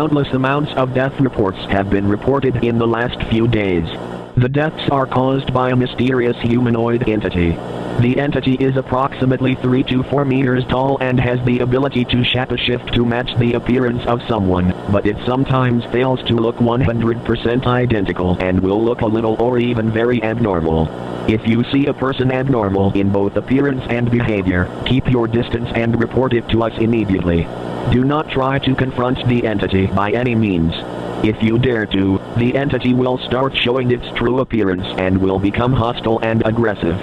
countless amounts of death reports have been reported in the last few days. The deaths are caused by a mysterious humanoid entity. The entity is approximately 3 to 4 meters tall and has the ability to shape-shift to match the appearance of someone, but it sometimes fails to look 100% identical and will look a little or even very abnormal. If you see a person abnormal in both appearance and behavior, keep your distance and report it to us immediately. Do not try to confront the entity by any means. If you dare to, the entity will start showing its true appearance and will become hostile and aggressive.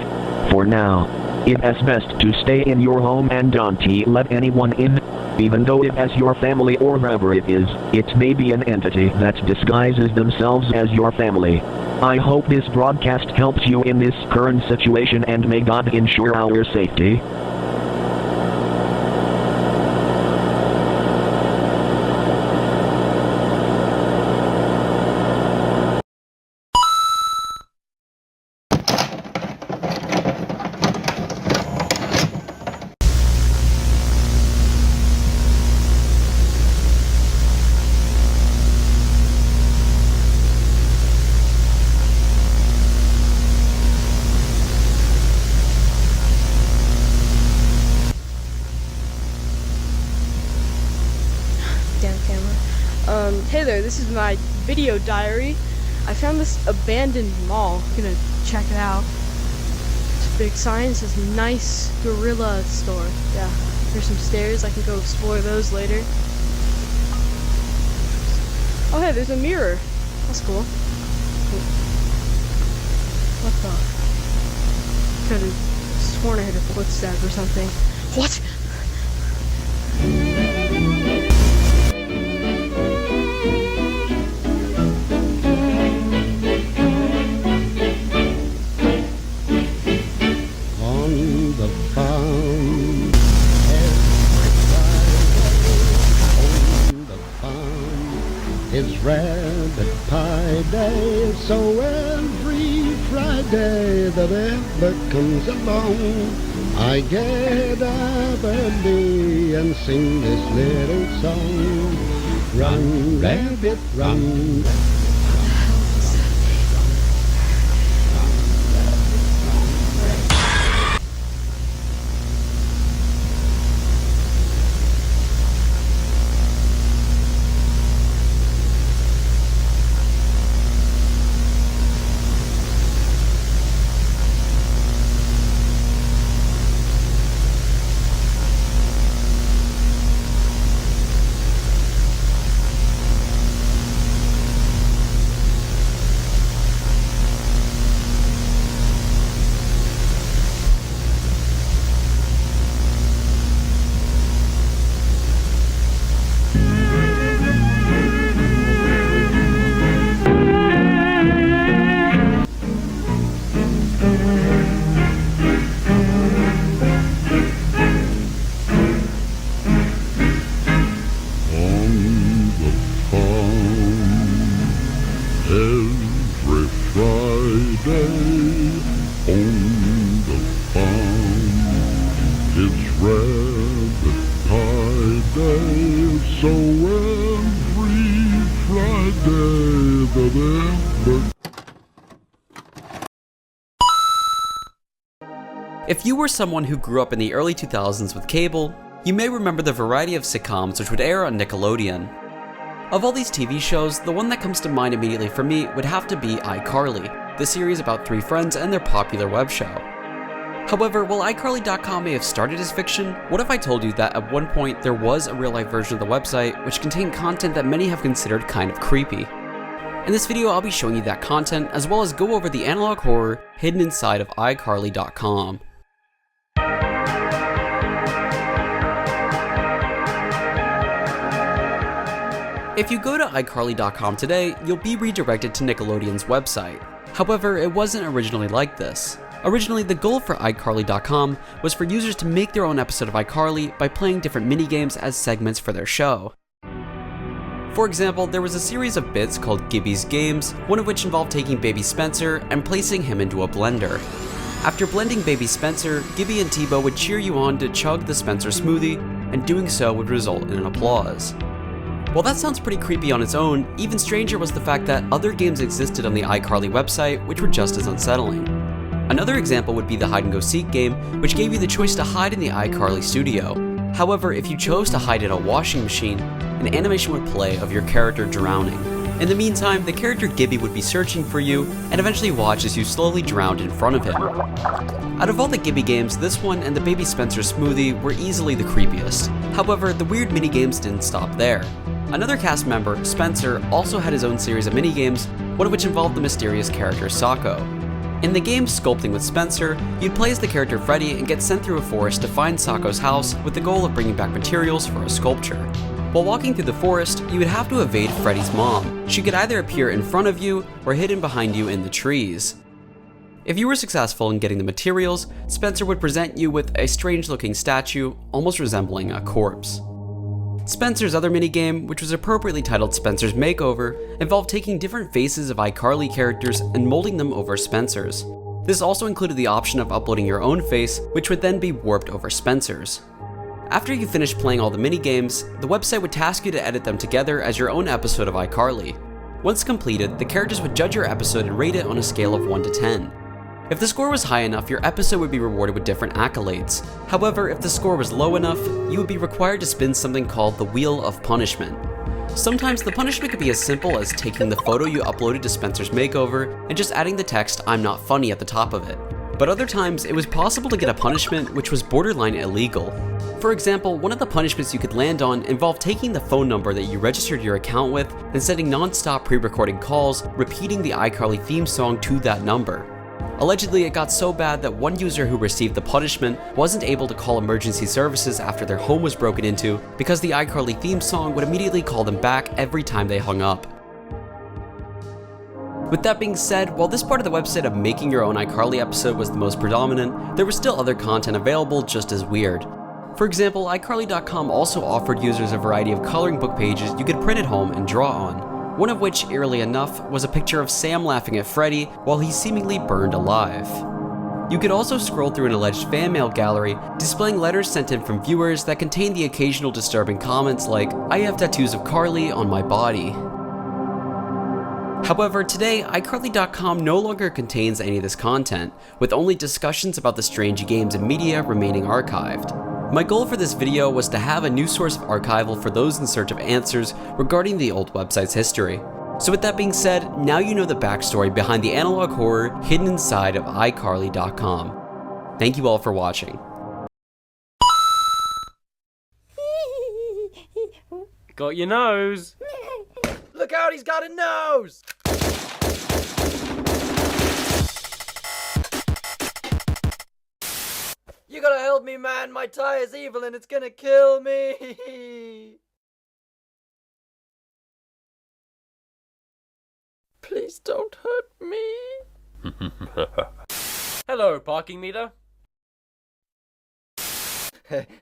For now, it is best to stay in your home and don't let anyone in. Even though it is your family or whoever it is, it may be an entity that disguises themselves as your family. I hope this broadcast helps you in this current situation, and may God ensure our safety. Hey there, this is my video diary. I found this abandoned mall. I'm gonna check it out. It's a big sign, it says nice gorilla store. Yeah, there's some stairs, I can go explore those later. Oh hey, there's a mirror. That's cool. What the? Could have sworn I heard a footstep or something. What? It's rabbit pie day, so every Friday that ever comes along, I get up early and sing this little song. Run, rabbit, run. If you were someone who grew up in the early 2000s with cable, you may remember the variety of sitcoms which would air on Nickelodeon. Of all these TV shows, the one that comes to mind immediately for me would have to be iCarly, the series about 3 friends and their popular web show. However, while iCarly.com may have started as fiction, what if I told you that at one point there was a real-life version of the website which contained content that many have considered kind of creepy? In this video, I'll be showing you that content, as well as go over the analog horror hidden inside of iCarly.com. If you go to iCarly.com today, you'll be redirected to Nickelodeon's website. However, it wasn't originally like this. Originally, the goal for iCarly.com was for users to make their own episode of iCarly by playing different minigames as segments for their show. For example, there was a series of bits called Gibby's Games, one of which involved taking baby Spencer and placing him into a blender. After blending baby Spencer, Gibby and Tebow would cheer you on to chug the Spencer smoothie, and doing so would result in an applause. While that sounds pretty creepy on its own, even stranger was the fact that other games existed on the iCarly website which were just as unsettling. Another example would be the hide-and-go-seek game, which gave you the choice to hide in the iCarly studio. However, if you chose to hide in a washing machine, an animation would play of your character drowning. In the meantime, the character Gibby would be searching for you and eventually watch as you slowly drowned in front of him. Out of all the Gibby games, this one and the Baby Spencer smoothie were easily the creepiest. However, the weird minigames didn't stop there. Another cast member, Spencer, also had his own series of minigames, one of which involved the mysterious character Sako. In the game Sculpting with Spencer, you'd play as the character Freddy and get sent through a forest to find Sako's house with the goal of bringing back materials for a sculpture. While walking through the forest, you would have to evade Freddy's mom. She could either appear in front of you or hidden behind you in the trees. If you were successful in getting the materials, Spencer would present you with a strange-looking statue, almost resembling a corpse. Spencer's other minigame, which was appropriately titled Spencer's Makeover, involved taking different faces of iCarly characters and molding them over Spencer's. This also included the option of uploading your own face, which would then be warped over Spencer's. After you finished playing all the minigames, the website would task you to edit them together as your own episode of iCarly. Once completed, the characters would judge your episode and rate it on a scale of 1 to 10. If the score was high enough, your episode would be rewarded with different accolades. However, if the score was low enough, you would be required to spin something called the Wheel of Punishment. Sometimes the punishment could be as simple as taking the photo you uploaded to Spencer's Makeover and just adding the text "I'm not funny" at the top of it. But other times, it was possible to get a punishment which was borderline illegal. For example, one of the punishments you could land on involved taking the phone number that you registered your account with and sending non-stop pre-recorded calls, repeating the iCarly theme song to that number. Allegedly, it got so bad that one user who received the punishment wasn't able to call emergency services after their home was broken into because the iCarly theme song would immediately call them back every time they hung up. With that being said, while this part of the website of making your own iCarly episode was the most predominant, there was still other content available just as weird. For example, iCarly.com also offered users a variety of coloring book pages you could print at home and draw on, one of which, eerily enough, was a picture of Sam laughing at Freddy while he seemingly burned alive. You could also scroll through an alleged fan mail gallery, displaying letters sent in from viewers that contained the occasional disturbing comments like, "I have tattoos of Carly on my body." However, today, iCarly.com no longer contains any of this content, with only discussions about the strange games and media remaining archived. My goal for this video was to have a new source of archival for those in search of answers regarding the old website's history. So with that being said, now you know the backstory behind the analog horror hidden inside of iCarly.com. Thank you all for watching. Got your nose. Look out, he's got a nose! You gotta help me, man. My tie is evil and it's gonna kill me. Please don't hurt me. Hello, parking meter.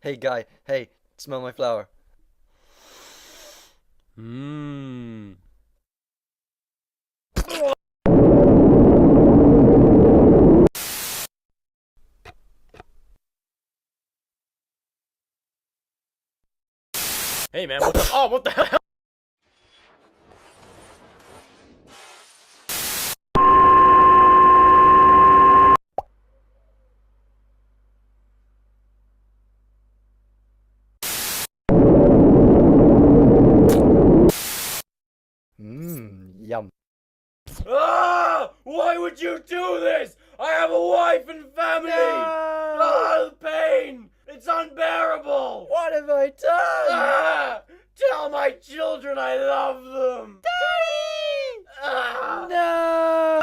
Hey, guy. Hey, smell my flower. Mmm. Hey man, what the hell? Yum. Ah! Why would you do this? I have a wife and family! No! Ah, the pain! It's unbearable! What have I done? Ah! Tell my children I love them! Daddy! Ah! No!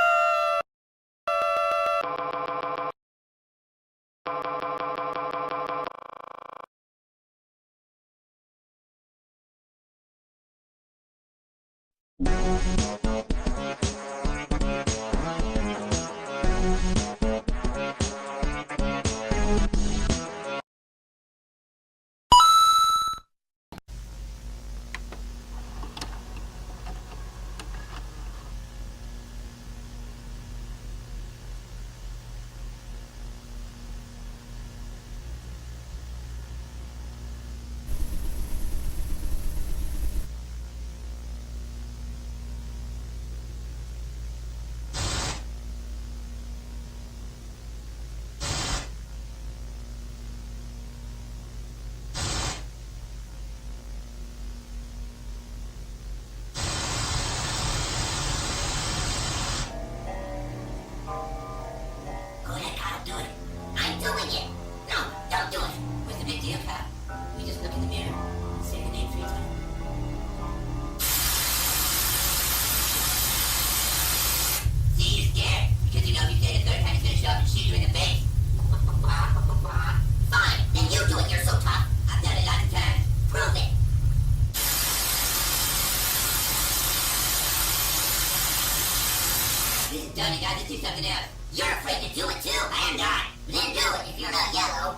telling you guys to do something else. You're afraid to do it too. I am not. Then do it if you're not yellow.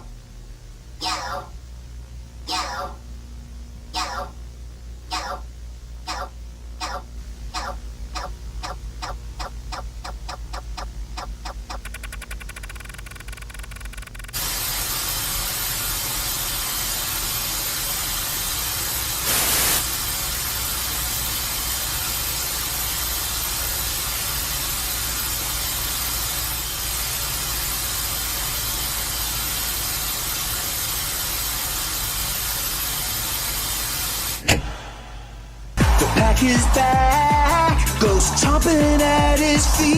Yellow. Yellow. Yellow. Yellow. Yellow. Yellow. Yellow. Yellow. The pack is back, ghost chomping at his feet.